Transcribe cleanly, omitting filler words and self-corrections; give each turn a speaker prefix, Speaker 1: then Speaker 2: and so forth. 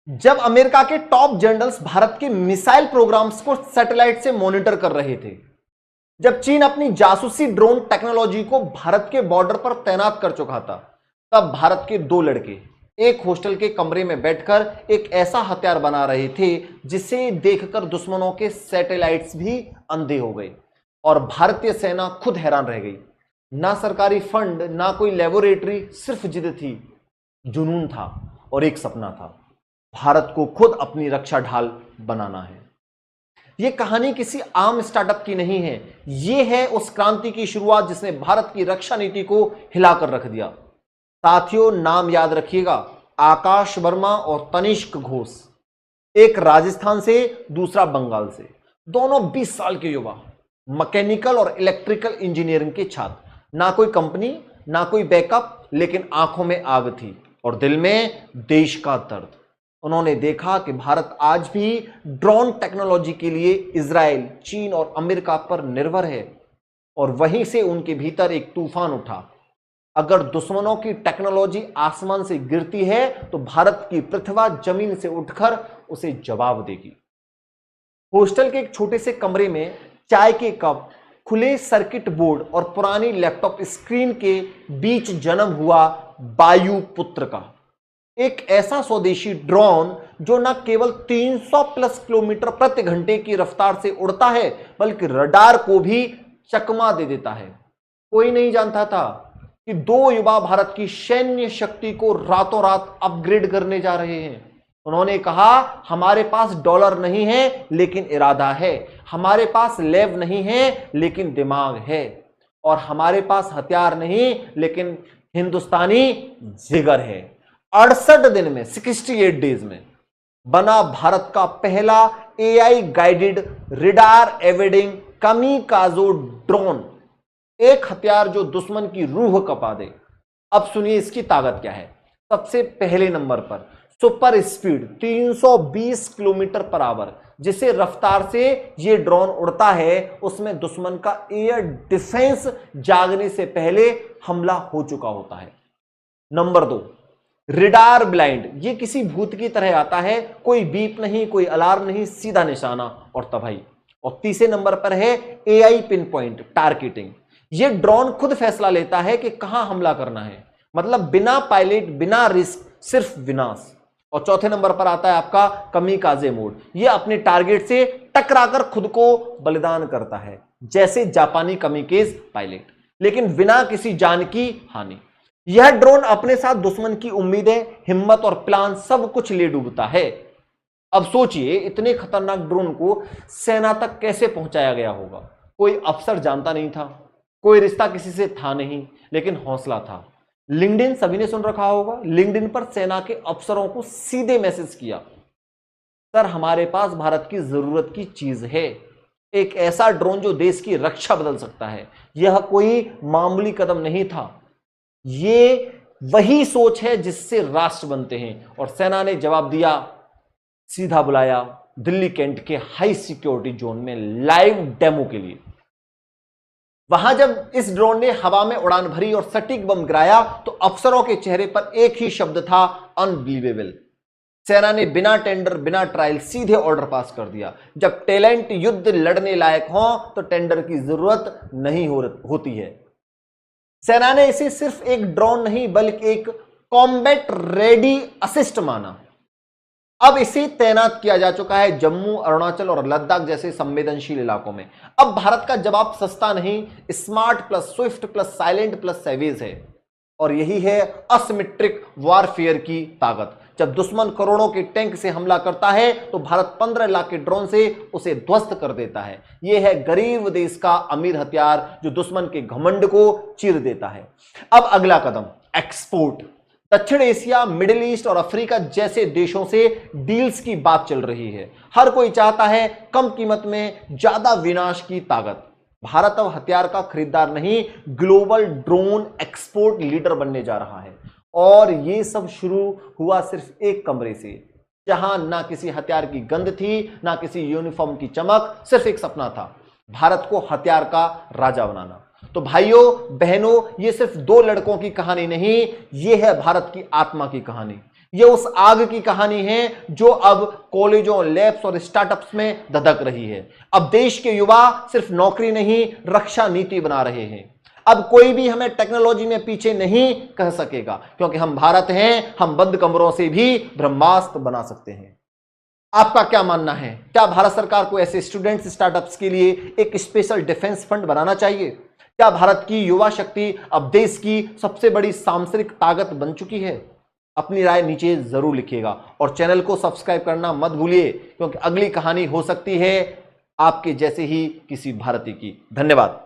Speaker 1: जब अमेरिका के top generals Bharat के मिसाइल प्रोग्राम्स को सैटेलाइट से मॉनिटर कर रहे थे, जब चीन अपनी जासूसी ड्रोन टेक्नोलॉजी को भारत के बॉर्डर पर तैनात कर चुका था, तब भारत के दो लड़के एक हॉस्टल के कमरे में बैठकर एक ऐसा हथियार बना रहे थे जिसे देखकर दुश्मनों के सैटेलाइट्स भी अंधे हो गए और भारतीय सेना खुद हैरान रह गई। ना सरकारी फंड, ना कोई लेबोरेटरी, सिर्फ जिद थी, जुनून था और एक सपना था, भारत को खुद अपनी रक्षा ढाल बनाना है। यह कहानी किसी आम स्टार्टअप की नहीं है, यह है उस क्रांति की शुरुआत जिसने भारत की रक्षा नीति को हिलाकर रख दिया। साथियों, नाम याद रखिएगा, आकाश वर्मा और तनिष्क घोष, एक राजस्थान से, दूसरा बंगाल से, दोनों 20 साल के युवा, मैकेनिकल और इलेक्ट्रिकल इंजीनियरिंग के छात्र। ना कोई कंपनी, ना कोई बैकअप, लेकिन आंखों में आग थी और दिल में देश का दर्द। उन्होंने देखा कि भारत आज भी ड्रोन टेक्नोलॉजी के लिए इजराइल, चीन और अमेरिका पर निर्भर है और वहीं से उनके भीतर एक तूफान उठा। अगर दुश्मनों की टेक्नोलॉजी आसमान से गिरती है तो भारत की पृथ्वी जमीन से उठकर उसे जवाब देगी। हॉस्टल के एक छोटे से कमरे में चाय के कप, खुले सर्किट बोर्ड और पुरानी लैपटॉप स्क्रीन के बीच जन्म हुआ वायुपुत्र का, एक ऐसा स्वदेशी ड्रोन जो न केवल 300 प्लस किलोमीटर प्रति घंटे की रफ्तार से उड़ता है बल्कि रडार को भी चकमा दे देता है। कोई नहीं जानता था कि दो युवा भारत की सैन्य शक्ति को रातों रात अपग्रेड करने जा रहे हैं। उन्होंने कहा, हमारे पास डॉलर नहीं है लेकिन इरादा है, हमारे पास लैब नहीं है लेकिन दिमाग है, और हमारे पास हथियार नहीं लेकिन हिंदुस्तानी जिगर है। 68 दिन में, 68 डेज में बना भारत का पहला AI guided radar evading कामिकाज़ो drone, एक हथियार जो दुश्मन की रूह कपा दे। अब सुनिए इसकी ताकत क्या है। सबसे पहले नंबर पर super speed 320 kilometre per hour, जिसे रफ्तार से यह ड्रोन उड़ता है उसमें दुश्मन का एयर डिफेंस जागने से पहले हमला हो चुका होता है। नंबर 2, रिडार ब्लाइंड, ये किसी भूत की तरह आता है, कोई बीप नहीं, कोई अलार्म नहीं, सीधा निशाना और तबाही। और तीसरे नंबर पर है एआई पिन पॉइंट टारगेटिंग, ये ड्रोन खुद फैसला लेता है कि कहां हमला करना है, मतलब बिना पायलट, बिना रिस्क, सिर्फ विनाश। और चौथे नंबर पर आता है आपका कामिकाज़े मोड, ये अपने टारगेट से टकराकर खुद को बलिदान करता है, जैसे जापानी कामिकाज़े पायलट, लेकिन बिना किसी जान की हानि। यह ड्रोन अपने साथ दुश्मन की उम्मीदें, हिम्मत और प्लान सब कुछ ले डूबता है। अब सोचिए, इतने खतरनाक ड्रोन को सेना तक कैसे पहुंचाया गया होगा। कोई अफसर जानता नहीं था, कोई रिश्ता किसी से था नहीं, लेकिन हौसला था। लिंक्डइन सभी ने सुन रखा होगा। लिंक्डइन पर सेना के अफसरों को सीधे मैसेज किया, सर हमारे पास भारत की जरूरत की चीज है, एक ऐसा ड्रोन जो देश की रक्षा बदल सकता है। यह कोई मामूली कदम नहीं था, ये वही सोच है जिससे राष्ट्र बनते हैं। और सेना ने जवाब दिया, सीधा बुलाया दिल्ली कैंट के हाई सिक्योरिटी जोन में लाइव डेमो के लिए। वहां जब इस ड्रोन ने हवा में उड़ान भरी और सटीक बम गिराया तो अफसरों के चेहरे पर एक ही शब्द था, अनबिलीवेबल। सेना ने बिना टेंडर, बिना ट्रायल सीधे ऑर्डर पास कर दिया। जब टैलेंट युद्ध लड़ने लायक हो तो टेंडर की जरूरत नहीं होती है। सेना ने इसे सिर्फ एक ड्रोन नहीं बल्कि एक कॉम्बैट रेडी असिस्ट माना। अब इसे तैनात किया जा चुका है जम्मू, अरुणाचल और लद्दाख जैसे संवेदनशील इलाकों में। अब भारत का जवाब सस्ता नहीं, smart plus Swift plus silent plus savage है। और यही है असिमेट्रिक वॉरफेयर की ताकत। जब दुश्मन करोड़ों के टैंक से हमला करता है तो भारत 15 लाख के ड्रोन से उसे ध्वस्त कर देता है। यह है गरीब देश का अमीर हथियार जो दुश्मन के घमंड को चीर देता है। अब अगला कदम, एक्सपोर्ट। दक्षिण एशिया, मिडिल ईस्ट और अफ्रीका जैसे देशों से डील्स की बात चल रही है। हर कोई चाहता है कम कीमत में ज्यादा विनाश की ताकत। भारत अब हथियार का खरीदार नहीं, ग्लोबल ड्रोन एक्सपोर्ट लीडर बनने जा रहा है। और यह सब शुरू हुआ सिर्फ एक कमरे से, जहां ना किसी हथियार की गंध थी, ना किसी यूनिफॉर्म की चमक, सिर्फ एक सपना था, भारत को हथियार का राजा बनाना। तो भाइयों बहनों, ये सिर्फ दो लड़कों की कहानी नहीं, ये है भारत की आत्मा की कहानी। यह उस आग की कहानी है जो अब कॉलेजों, लैब्स और स्टार्टअप्स में धधक रही है। अब देश के युवा सिर्फ नौकरी नहीं, रक्षा नीति बना रहे हैं। अब कोई भी हमें टेक्नोलॉजी में पीछे नहीं कह सकेगा, क्योंकि हम भारत हैं। हम बंद कमरों से भी ब्रह्मास्त्र बना सकते हैं। आपका क्या मानना है? क्या भारत सरकार को ऐसे स्टूडेंट्स, स्टार्टअप्स के लिए एक स्पेशल डिफेंस फंड बनाना चाहिए? क्या भारत की युवा शक्ति अब देश की सबसे बड़ी सांसरिक ताकत बन चुकी है? अपनी राय नीचे जरूर लिखिएगा और चैनल को सब्सक्राइब करना मत भूलिए, क्योंकि अगली कहानी हो सकती है आपके जैसे ही किसी भारतीय की। धन्यवाद।